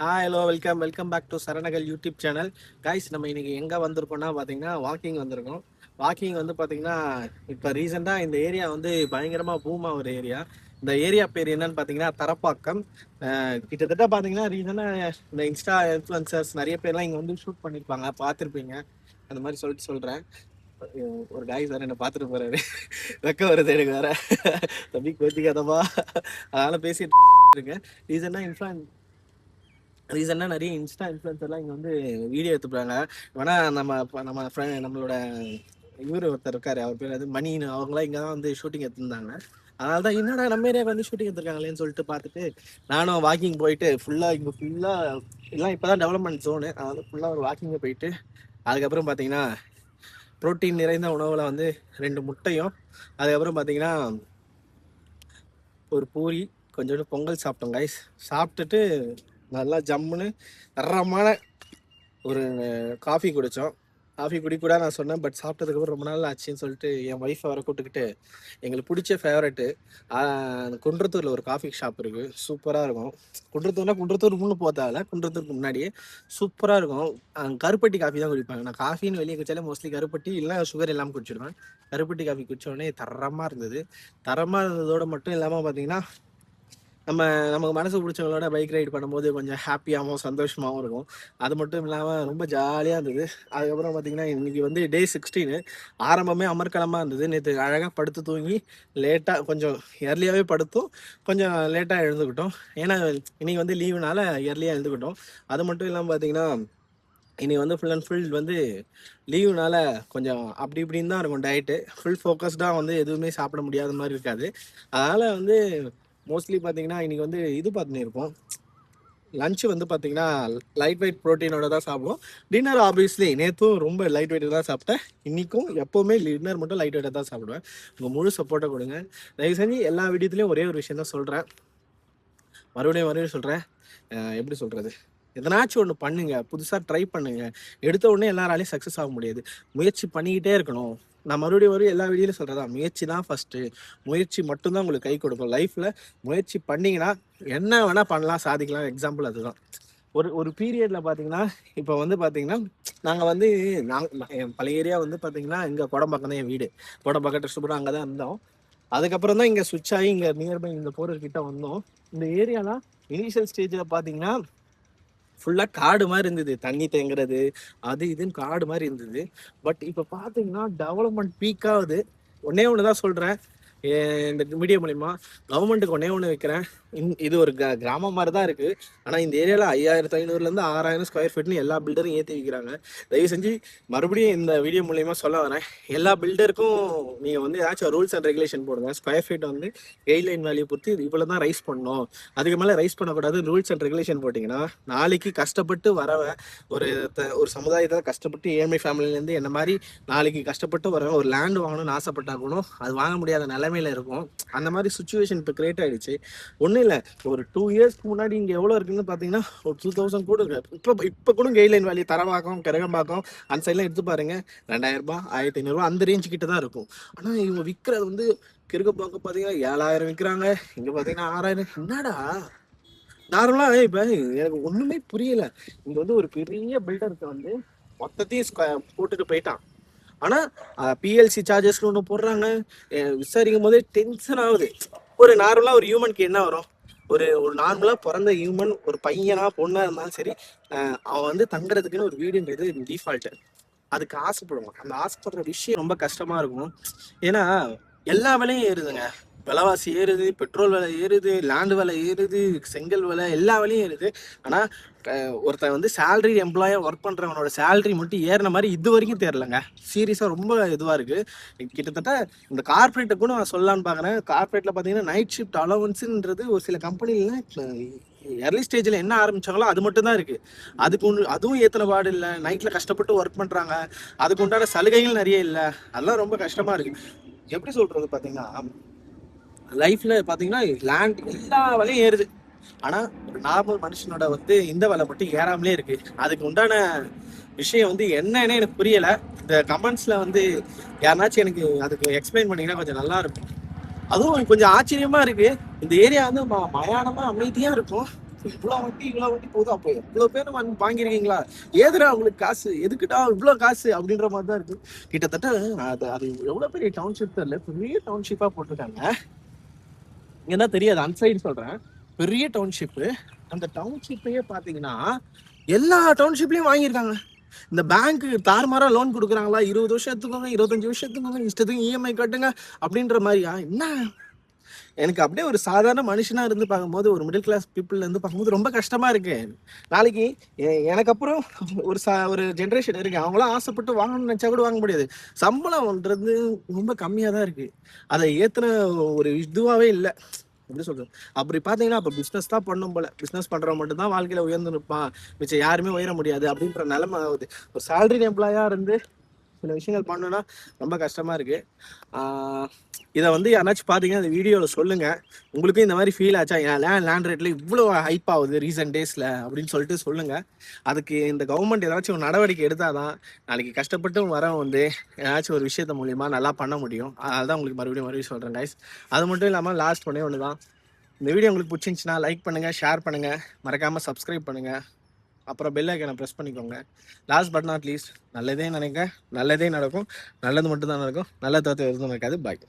Hello welcome back to Saranagal YouTube channel. Guys, நம்ம இன்னைக்கு எங்கே வந்திருக்கோம்னா பார்த்தீங்கன்னா வாக்கிங் வந்திருக்கோம். வாக்கிங் வந்து பார்த்தீங்கன்னா இப்போ ரீசெண்டாக இந்த ஏரியா வந்து பயங்கரமாக பூமாக ஒரு ஏரியா. இந்த ஏரியா பேர் என்னன்னு பார்த்தீங்கன்னா தரப்பாக்கம். கிட்டத்தட்ட பார்த்தீங்கன்னா ரீசெண்டாக இந்த இன்ஸ்டா இன்ஃப்ளூயன்சர்ஸ் நிறைய பேர்லாம் இங்கே வந்து ஷூட் பண்ணியிருப்பாங்க, பார்த்துருப்பீங்க. அந்த மாதிரி சொல்கிறேன். ஒரு காய் சார் என்ன பார்த்துட்டு போறாரு. வெக்க வருது எனக்கு வேற. தம்பி கோத்திக்காதப்பா, அதனால பேசிட்டு இருக்கேன். ரீசெண்டாக நிறைய இன்ஸ்டா இன்ஃப்ளூயன்சர்லாம் இங்கே வந்து வீடியோ எடுத்துப்பாங்க. வேணா நம்ம நம்மளோட இவர் ஒருத்தர் இருக்காரு, அவர் பேர் அது மணின்னு, அவங்களாம் இங்கே தான் வந்து ஷூட்டிங் எடுத்துருந்தாங்க. அதனால தான் என்னடா நம்ம ஏரியா வந்து ஷூட்டிங் எடுத்துருக்காங்களேன்னு சொல்லிட்டு பார்த்துட்டு நானும் வாக்கிங் போயிட்டு ஃபுல்லாக எல்லாம் இப்போ தான் டெவலப்மெண்ட் ஜோனு, அதனால ஃபுல்லாக ஒரு வாக்கிங்கை போயிட்டு அதுக்கப்புறம் பார்த்தீங்கன்னா ப்ரோட்டீன் நிறைந்த உணவில் வந்து 2 முட்டையும், அதுக்கப்புறம் பார்த்தீங்கன்னா ஒரு பூரி, கொஞ்சோண்டு பொங்கல் சாப்பிட்டோம் கைஸ். சாப்பிட்டுட்டு நல்லா ஜம்முன்னு தரமான ஒரு காஃபி குடித்தோம். காஃபி குடிக்கூட நான் சொன்னேன், பட் சாப்பிட்டதுக்கப்புறம் ரொம்ப நாள் ஆச்சுன்னு சொல்லிட்டு என் ஒய்ஃபை வர கூப்பிட்டுக்கிட்டு எங்களுக்கு பிடிச்ச ஃபேவரெட்டு குன்றத்தூரில் ஒரு காஃபி ஷாப் இருக்குது, சூப்பராக இருக்கும். குன்றத்தூர் முன்னு போதால, குன்றத்தூருக்கு முன்னாடியே சூப்பராக இருக்கும். கருப்பட்டி காஃபி தான் குடிப்பாங்க. நான் காஃபின்னு வெளியே குடிச்சாலே மோஸ்ட்லி கருப்பட்டி இல்லை சுகர் இல்லாமல் குடிச்சிடுவேன். கருப்பட்டி காஃபி குடித்தோடனே தரமாக இருந்ததோடு மட்டும் இல்லாமல் பார்த்தீங்கன்னா நமக்கு மனசு பிடிச்சவங்களோட பைக் ரைடு பண்ணும்போது கொஞ்சம் ஹாப்பியாகவும் சந்தோஷமாகவும் இருக்கும். அது மட்டும் இல்லாமல் ரொம்ப ஜாலியாக இருந்தது. அதுக்கப்புறம் பார்த்தீங்கன்னா இன்னைக்கு வந்து டே 16. ஆரம்பமே அமர்க்கலமாக இருந்தது. நேற்று அழகாக படுத்து தூங்கி லேட்டாக கொஞ்சம் இயர்லியாகவே படுத்தோம், கொஞ்சம் லேட்டாக எழுந்துக்கிட்டோம். ஏன்னா இன்னைக்கு வந்து லீவுனால இயர்லியாக எழுந்துக்கிட்டோம். அது மட்டும் இல்லாமல் பார்த்தீங்கன்னா இன்னைக்கு வந்து ஃபுல் அண்ட் ஃபுல் வந்து லீவுனால கொஞ்சம் அப்படி இப்படின்னு தான் இருக்கும் டயட்டு. ஃபுல் ஃபோக்கஸ்டாக வந்து எதுவுமே சாப்பிட முடியாத மாதிரி இருக்காது. அதனால் வந்து மோஸ்ட்லி பார்த்தீங்கன்னா இன்றைக்கி வந்து இது பார்த்துன்னு இருப்போம். லஞ்சு வந்து பார்த்தீங்கன்னா லைட் வெயிட் ப்ரோட்டீனோட தான் சாப்பிடுவோம். டின்னர் ஆப்வியஸ்லி நேற்றும் ரொம்ப லைட் வெயிட் தான் சாப்பிட்டேன். இன்றைக்கும் எப்போவுமே டின்னர் மட்டும் லைட் வெயிட்டாக தான் சாப்பிடுவேன். உங்கள் முழு சப்போர்ட்டை கொடுங்க. தயவு செஞ்சு எல்லா வீடியோத்துலேயும் ஒரே ஒரு விஷயம் தான் சொல்கிறேன், மறுபடியும் சொல்கிறேன். எப்படி சொல்கிறது, எதனாச்சும் ஒன்று பண்ணுங்க, புதுசாக ட்ரை பண்ணுங்க. எடுத்த உடனே எல்லாராலையும் சக்ஸஸ் ஆக முடியாது. முயற்சி பண்ணிக்கிட்டே இருக்கணும். நான் மறுபடியும் எல்லா வீடியோலையும் சொல்கிறதா, முயற்சி தான் ஃபஸ்ட்டு. முயற்சி மட்டும்தான் உங்களுக்கு கை கொடுக்கும். லைஃப்பில் முயற்சி பண்ணிங்கன்னா என்ன வேணால் பண்ணலாம், சாதிக்கலாம். எக்ஸாம்பிள் அதுதான். ஒரு பீரியடில் பார்த்தீங்கன்னா இப்போ வந்து பார்த்தீங்கன்னா என் பழைய ஏரியா வந்து பார்த்தீங்கன்னா இங்கே கொடம்பாக்கம் தான் என் வீடு. கொடம்பாக்கம் ட்ரெஸ்ட் அங்கே தான் இருந்தோம். அதுக்கப்புறம் தான் இங்கே சுவிட்ச் ஆகி இங்கே நியர்பை இந்த போகிறக்கிட்ட வந்தோம். இந்த ஏரியாலாம் இனிஷியல் ஸ்டேஜில் பார்த்தீங்கன்னா ஃபுல்லாக காடு மாதிரி இருந்தது, தண்ணி தேங்குறது அது இதுன்னு காடு மாதிரி இருந்தது. பட் இப்போ பார்த்தீங்கன்னா டெவலப்மெண்ட் பீக் ஆகுது. ஒன்று தான் சொல்கிறேன், இந்த மீடியா மூலிமா கவர்மெண்ட்டுக்கு ஒன்று வைக்கிறேன். இது ஒரு கிராமம் மாதிரி தான் இருக்குது. ஆனால் இந்த ஏரியாவில் 5500 6000 ஸ்கொயர் ஃபீட்னு எல்லா பில்டரும் ஏற்றி வைக்கிறாங்க. தயவு செஞ்சு மறுபடியும் இந்த வீடியோ மூலிமா சொல்ல வரேன், எல்லா பில்டருக்கும் நீங்கள் வந்து ஏதாச்சும் ரூல்ஸ் அண்ட் ரெகுலேஷன் போடுங்க. ஸ்கொயர் ஃபீட் வந்து கைட்லைன் வேல்யூ பொறுத்து இவ்வளோ தான் ரைஸ் பண்ணணும், அதுக்கு மேலே ரைஸ் பண்ணக்கூடாது. ரூல்ஸ் அண்ட் ரெகுலேஷன் போட்டிங்கன்னா நாளைக்கு கஷ்டப்பட்டு வரவன் ஒரு சமுதாயத்தில் கஷ்டப்பட்டு ஏழ்மை ஃபேமிலியிலேருந்து என்ன மாதிரி நாளைக்கு கஷ்டப்பட்டு வரவன் ஒரு லேண்ட் வாங்கணும்னு ஆசைப்பட்டா கூட அது வாங்க முடியாத நிலைமையில இருக்கும். அந்த மாதிரி சுச்சுவேஷன் இப்போ கிரியேட் ஆகிடுச்சு. ஒன்றும் இல்லை, ஒரு 2 இயர்ஸ்க்கு முன்னாடி இங்கே எவ்வளோ இருக்குன்னு பார்த்தீங்கன்னா ஒரு 2000 கூட இருக்கு. இப்போ கூட கைட்லைன் வேல்யூ தரவாக்கம் கிரகம்பாக்கம் அந்த சைட்லாம் எடுத்து பாருங்க, 2000 ரூபாய் 1500 ரூபா அந்த ரேஞ்சு கிட்ட தான் இருக்கும். ஆனால் இவங்க விற்கிறது வந்து கிரகம்பாக்கம் பார்த்தீங்கன்னா 7000 விற்கிறாங்க, இங்கே பார்த்தீங்கன்னா 6000. என்னடா நார்மலாக இப்போ எனக்கு ஒன்றுமே புரியலை. இங்கே வந்து ஒரு பெரிய பில்டருக்கு வந்து மொத்தத்தையும் போட்டுட்டு போயிட்டான். ஆனால் பிஎல்சி சார்ஜஸ்னு ஒன்று போடுறாங்க. விசாரிக்கும் போதே டென்ஷன் ஆகுது. ஒரு நார்மலாக ஒரு ஹியூமனுக்கு என்ன வரும், ஒரு நார்மலாக பிறந்த ஹியூமன் ஒரு பையனா பொண்ணா இருந்தாலும் சரி, அவன் வந்து தங்குறதுக்குன்னு ஒரு வீடுன்றது டிஃபால்ட்டு. அதுக்கு ஆசைப்படுவான். அந்த ஆசைப்படுற விஷயம் ரொம்ப கஷ்டமா இருக்கும். ஏன்னா எல்லா விலையும் ஏறுதுங்க. விலைவாசி ஏறுது, பெட்ரோல் விலை ஏறுது, லேண்டு விலை ஏறுது, செங்கல் விலை, எல்லா விலையும் ஏறுது. ஆனால் ஒருத்தன் வந்து சேலரி எம்ப்ளாயாக ஒர்க் பண்ணுறவனோட சேலரி மட்டும் ஏறின மாதிரி இது வரைக்கும் தெரிலங்க. சீரியஸாக ரொம்ப இதுவாக இருக்குது. கிட்டத்தட்ட இந்த கார்பரேட்டை கூட நான் சொல்லலான்னு பார்க்குறேன். கார்பரேட்டில் பார்த்தீங்கன்னா நைட் ஷிஃப்ட் அலவன்ஸுன்றது ஒரு சில கம்பெனிலாம் எர்லி ஸ்டேஜில் என்ன ஆரம்பிச்சாங்களோ அது மட்டும் தான் இருக்குது. அதுவும் ஏற்றின பாடு இல்லை. நைட்டில் கஷ்டப்பட்டு ஒர்க் பண்ணுறாங்க, அதுக்கு உண்டான சலுகைகள் நிறைய இல்லை. அதெல்லாம் ரொம்ப கஷ்டமாக இருக்குது. எப்படி சொல்கிறது பார்த்தீங்கன்னா, லைஃப்பில் பார்த்தீங்கன்னா லேண்ட் எல்லா விலையும் ஏறுது. ஆனால் ஒரு நார்மல் மனுஷனோட வந்து இந்த விலை மட்டும் ஏறாமலே இருக்கு. அதுக்கு உண்டான விஷயம் வந்து என்னன்னு எனக்கு புரியலை. இந்த கமெண்ட்ஸில் வந்து யாருனாச்சும் எனக்கு அதுக்கு எக்ஸ்பிளைன் பண்ணிங்கன்னா கொஞ்சம் நல்லா இருக்கும். அதுவும் கொஞ்சம் ஆச்சரியமா இருக்கு. இந்த ஏரியா வந்து மயானமாக அமைதியாக இருக்கும். இவ்வளோ வட்டி போகுது, அப்போ எவ்வளோ பேர் வாங்கியிருக்கீங்களா, ஏதுடா உங்களுக்கு காசு, எதுக்குடா இவ்வளோ காசு அப்படின்ற மாதிரி தான் இருக்கு. கிட்டத்தட்ட அது எவ்வளோ பெரிய டவுன்ஷிப் தெரியல, பெரிய டவுன்ஷிப்பாக போட்டிருக்காங்க. இங்கே தெரியாது, அன்சைடு சொல்கிறேன், பெரிய டவுன்ஷிப்பு. அந்த டவுன்ஷிப்பையே பார்த்தீங்கன்னா எல்லா டவுன்ஷிப்லேயும் வாங்கியிருக்காங்க. இந்த பேங்க் தாறுமாறா லோன் கொடுக்குறாங்களா, 20 வருஷம் எடுத்துக்கோங்க, 25 வருஷம் எடுத்துக்கோங்க, இஷ்டத்துக்கு இஎம்ஐ கட்டுங்க அப்படின்ற மாதிரியா என்ன. எனக்கு அப்படியே ஒரு சாதாரண மனுஷனா இருந்து பார்க்கும்போது, ஒரு மிடில் கிளாஸ் பீப்புள்ல இருந்து பார்க்கும்போது ரொம்ப கஷ்டமா இருக்கு. நாளைக்கு எனக்கு அப்புறம் ஒரு ஜென்ரேஷன் இருக்கு, அவங்களாம் ஆசைப்பட்டு வாங்கணும்னு நினைச்சா கூட வாங்க முடியாது. சம்பளம்ன்றது ரொம்ப கம்மியா தான் இருக்கு. அதை ஏத்துன ஒரு இதுவாவே இல்லை. எப்படி சொல்றது, அப்படி பாத்தீங்கன்னா அப்ப பிசினஸ் தான் பண்ணும் போல. பிசினஸ் பண்றவன் மட்டும் தான் வாழ்க்கையில உயர்ந்து நிற்பான், மிச்சம் யாருமே உயர முடியாது அப்படின்ற நிலைமை ஆகுது. ஒரு சேலரி எம்ப்ளாயா இருந்து சில விஷயங்கள் பண்ணணும்னா ரொம்ப கஷ்டமா இருக்கு. இதை யாராச்சும் பார்த்தீங்கன்னா இந்த வீடியோவில் சொல்லுங்க, உங்களுக்கும் இந்த மாதிரி ஃபீல் ஆச்சா, என் லேண்ட் ரேட்ல இவ்வளோ ஹைப் ஆகுது ரீசன்ட் டேஸில் அப்படின்னு சொல்லிட்டு சொல்லுங்க. அதுக்கு இந்த கவர்மெண்ட் ஏதாச்சும் ஒரு நடவடிக்கை எடுத்தாதான் நாளைக்கு கஷ்டப்பட்டு வரவன் ஏதாச்சும் ஒரு விஷயத்த மூலியமா நல்லா பண்ண முடியும். அதனால உங்களுக்கு மறுபடியும் சொல்கிறேன் கைஸ். அது மட்டும் இல்லாமல் லாஸ்ட் ஒன்று தான், இந்த வீடியோ உங்களுக்கு பிடிச்சிருந்துச்சுன்னா லைக் பண்ணுங்கள், ஷேர் பண்ணுங்கள், மறக்காமல் சப்ஸ்கிரைப் பண்ணுங்கள், அப்புறம் பெல் ஐக்கனை ப்ரெஸ் பண்ணிக்கோங்க. லாஸ்ட் பட் நாட் லீஸ்ட், நல்லதே நினைக்க நல்லதே நடக்கும், நல்லது மட்டும் தான் நடக்கும், நல்ல தவிர்த்து எதுவும் நடக்காது. பாய்.